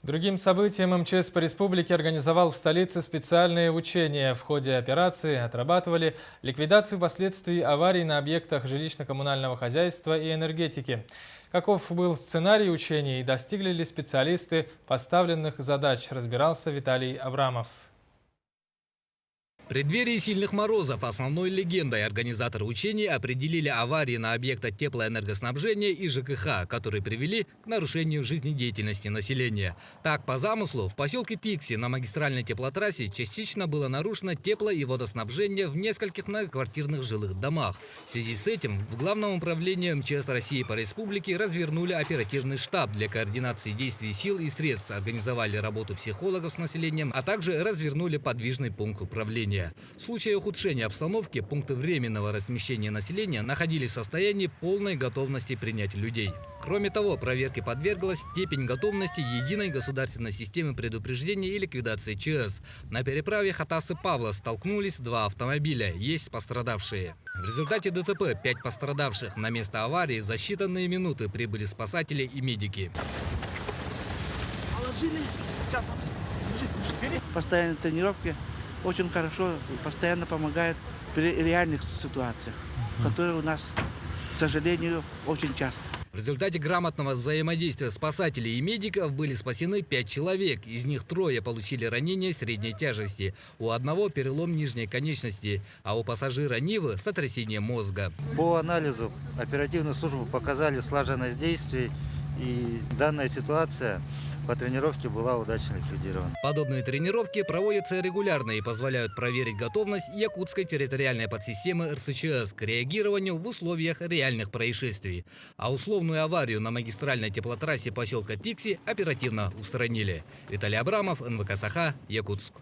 Другим событием МЧС по республике организовал в столице специальные учения. В ходе операции отрабатывали ликвидацию последствий аварий на объектах жилищно-коммунального хозяйства и энергетики. Каков был сценарий учений и достигли ли специалисты поставленных задач, разбирался Виталий Абрамов. В преддверии сильных морозов основной легендой организаторы учений определили аварии на объектах теплоэнергоснабжения и ЖКХ, которые привели к нарушению жизнедеятельности населения. Так, по замыслу, в поселке Тикси на магистральной теплотрассе частично было нарушено тепло- и водоснабжение в нескольких многоквартирных жилых домах. В связи с этим в Главном управлении МЧС России по республике развернули оперативный штаб для координации действий сил и средств, организовали работу психологов с населением, а также развернули подвижный пункт управления. В случае ухудшения обстановки пункты временного размещения населения находились в состоянии полной готовности принять людей. Кроме того, проверке подверглась степень готовности единой государственной системы предупреждения и ликвидации ЧС. На переправе Хатасы-Павла столкнулись два автомобиля, есть пострадавшие. В результате ДТП 5 пострадавших. На место аварии за считанные минуты прибыли спасатели и медики. Постоянные тренировки очень хорошо, постоянно помогают при реальных ситуациях, которые у нас, к сожалению, очень часто. В результате грамотного взаимодействия спасателей и медиков были спасены 5 человек. Из них 3 получили ранения средней тяжести. У одного перелом нижней конечности, а у пассажира Нивы сотрясение мозга. По анализу оперативные службы показали слаженность действий, и данная ситуация по тренировке была удачно ликвидирована. Подобные тренировки проводятся регулярно и позволяют проверить готовность якутской территориальной подсистемы РСЧС к реагированию в условиях реальных происшествий. А условную аварию на магистральной теплотрассе поселка Тикси оперативно устранили. Виталий Абрамов, НВК Саха, Якутск.